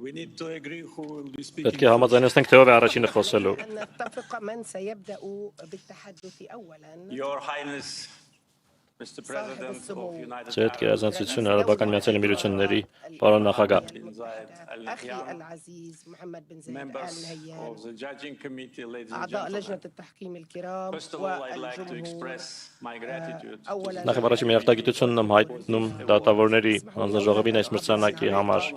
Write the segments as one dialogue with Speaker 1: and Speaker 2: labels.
Speaker 1: Պետք է համաձայնեցնենք թե ով է առաջինը խոսելու։ Ձեր գերազանցությունը Արաբական Միացյալ Էմիրությունների պարոն նախագահ։ Նախ առաջի մի արտահայտությունն եմ հայտնում դատավորների հանձնաժողովին այս մրցանակի համար։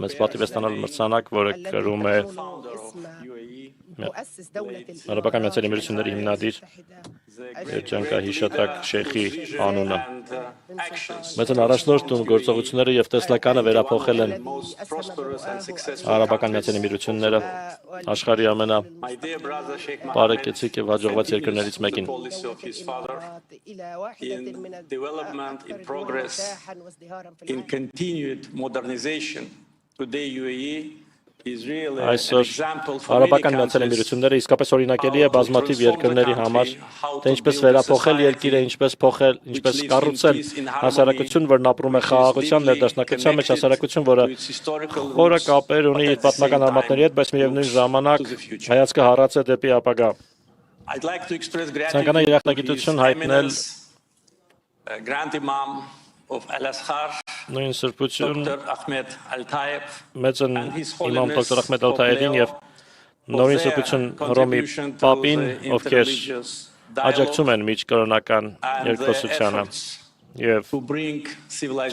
Speaker 1: Մեծ պատիվ է ստանալ մրցանակ, որը կրում է Արաբական Միացյալ Էմիրությունների հիմնադիր Երջանկահիշատակ Շեյխի անունը։ Մեծն առաջնորդում գործողությունները եւ տեսլականը վերափոխել են Արաբական Միացյալ Էմիրությունները աշխարհի ամենաբարեկեցիկ եւ հաջողված երկրներից մեկին։ Այսօր Արաբական Միացյալ Էմիրությունները իսկապես օրինակելի է բազմաթիվ երկրների համար, թե ինչպես վերափոխել երկիրը, ինչպես կառուցել հասարակություն, որն ապրում է խաղաղության, ներդաշնակության մեջ, հասարակություն, որը խորը կապեր ունի իր պատմական արմատների հետ, բայց միևնույն ժամանակ հայացքը հառած է դեպի ապագա։ Ցանկանա երախտագիտություն հայտնել նույն սրբություն մեծն իմամ դոկտոր Ախմեդ Ալ-Թայեբին եւ նորին սրբություն Հռոմի պապին, ովքեր աջակցում են միջկրոնական երկխոսությանը եւ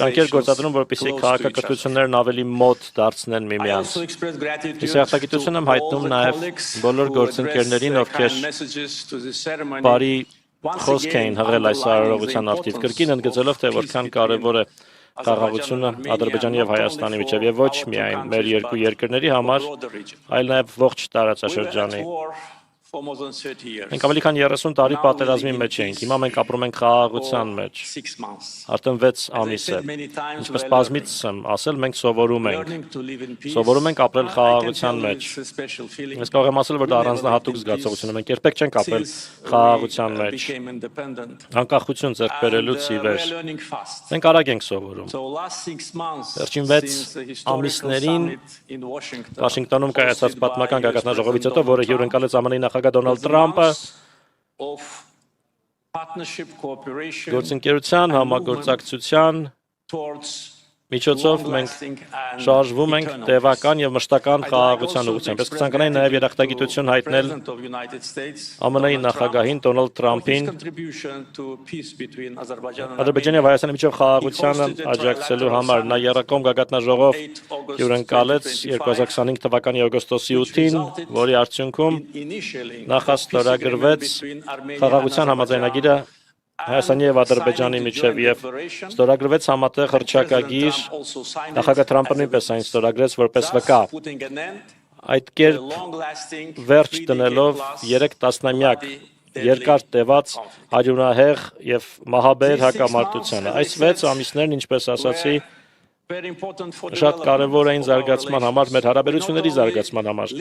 Speaker 1: ջանքեր գործադրում, որպեսզի քաղաքակրթություններն ավելի մոտ դարձնեն միմյանց։ Ես երախտագիտություն եմ հայտնում նաեւ բոլոր գործընկերներին, ովքեր բարի խոսք էին հղել այս արարողության արդիվ, կրկին ընդգծելով, թե որքան կարևոր է խաղաղությունը Ադրբեջանի եւ Հայաստանի միջեւ եւ ոչ միայն մեր երկու երկրների համար, այլ նաեւ ողջ տարածաշրջանի։ Մենք ավելի քան 30 տարի պատերազմի մեջ էինք, հիմա մենք ապրում ենք խաղաղության մեջ։ Արդեն 6 ամիս է։ Ինչպես բազմից եմ ասել, մենք սովորում ենք ապրել խաղաղության մեջ։ Ես կարող եմ ասել, որ դա առանձնահատուկ զգացողություն է, մենք երբեք չենք ապրել խաղաղության մեջ։ Անկախություն ձեռք բերելուց ի վեր։ Մենք արագ ենք սովորում։ Վերջին 6 ամիսներին Վաշինգտոնում կայացած պատմական գագաթնաժողովից հետո, որը հյուրընկալեց ԱՄՆ-ի նախագահ Դոնալդ Թրամփը, գործընկերության, համագործակցության միջոցով մենք շարժվում ենք տևական եւ մշտական խաղաղության ուղղությամբ։ Ես կցանկանայի նաեւ երախտագիտություն հայտնել ԱՄՆ-ի նախագահին Դոնալդ Թրամփին Ադրբեջանի եւ Հայաստանի միջև խաղաղությանը աջակցելու համար։ Նա եռակողմ գագաթնաժողով հյուրընկալեց 2025 թվականի օգոստոսի 8-ին, որի արդյունքում նախաստորագրվեց խաղաղության համաձայնագիրը Հայաստանի եւ Ադրբեջանի միջև եւ ստորագրվեց համատեղ հռչակագիր, նախագահ Թրամփը նույնպես այն ստորագրեց որպես վկա։ Այդ կերպ վերջ դնելով 3 տասնամյակ երկար տևած արյունահեղ եւ մահաբեր հակամարտությանը։ Այս 6 ամիսներն, ինչպես ասացի, շատ կարևոր էին զարգացման համար, մեր հարաբերությունների զարգացման համար։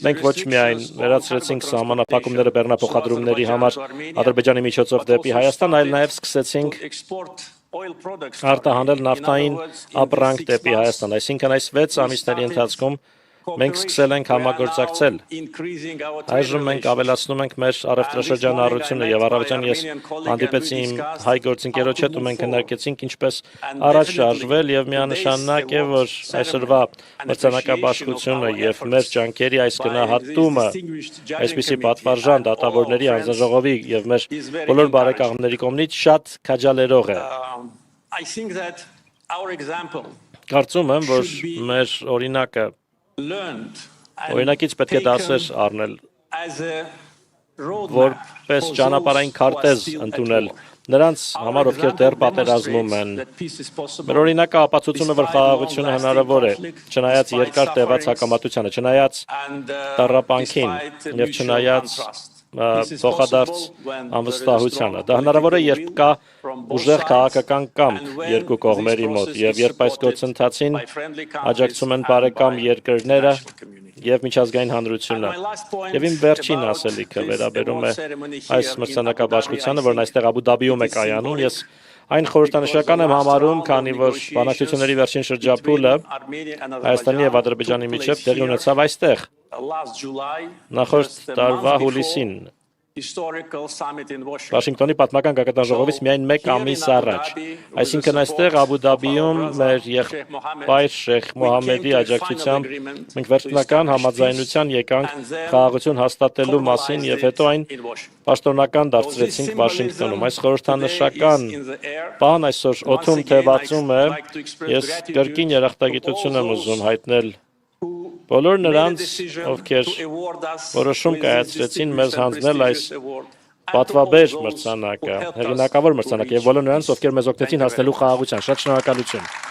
Speaker 1: Մենք ոչ միայն վերացրեցինք սահմանափակումները բեռնափոխադրումների համար Ադրբեջանի միջոցով դեպի Հայաստան, այլ նաև սկսեցինք արտահանել նավթային ապրանք դեպի Հայաստան։ Այսինքն այս 6 ամիսների ընթացքում մենք սկսել ենք համագործակցել։ Այժմ մենք ավելացնում ենք մեր առևտրաշրջանառությունը եւ առավոտյան ես հանդիպեցի իմ հայ գործընկերոջ հետ ու մենք քննարկեցինք ինչպես առաջ շարժվել եւ միանշանակ է, որ այսօրվա մրցանակաբաշխությունը եւ մեր ջանքերի այս գնահատումը այսպիսի պատվարժան դատավորների հանձնաժողովի եւ մեր բոլոր բարեկամների կողմից շատ քաջալերող է։ Կարծում եմ, որ մեր օրինակը օրինակից պետք է դասեր առնել, որպես ճանապարհային քարտեզ ընդունել նրանց համար, ովքեր դեռ պատերազմում են։ Մեր օրինակը ապացուցում է, որ խաղաղությունը հնարավոր է, չնայած երկար տևած հակամարտությանը, չնայած տառապանքին եւ չնայած փոխադարձ անվստահությանը։ Դա հնարավոր է, երբ կա ուժեղ քաղաքական կամք երկու կողմերի մոտ եւ երբ այս գործընթացին աջակցում են բարեկամ երկրները եւ միջազգային հանրությունը։ Եվ իմ վերջին ասելիքը վերաբերում է այս մրցանակաբաշխությանը, որն այստեղ Աբու Դաբիում է կայանում։ Ես Այն խորհրդանշական եմ համարում, քանի որ բանակցությունների վերջին շրջափուլը Հայաստանի եւ Ադրբեջանի միջև տեղի ունեցավ այստեղ, նախորդ տարվա հուլիսին, Վաշինգտոնի պատմական գագաթն ժողովից միայն 1 ամիս առաջ, այսինքն այստեղ Աբու Դաբիում մեր եղբայր Շեյխ Մոհամմեդի աջակցությամբ մենք վերջնական համաձայնության եկանք խաղաղություն հաստատելու մասին եւ հետո այն պաշտոնական դարձրեցինք Վաշինգտոնում։ Այս խորհրդանշական բան այսօր օդում թևածում է, ես կրկին երախտագիտություն եմ ուզում հայտնել բոլոր նրանց, ովքեր որոշում կայացրեցին մեզ հանձնել այս պատվաբեր մրցանակը, հեղինակավոր մրցանակը եւ բոլոր նրանց, ովքեր մեզ օգնեցին հասնելու խաղաղության։ Շատ շնորհակալություն։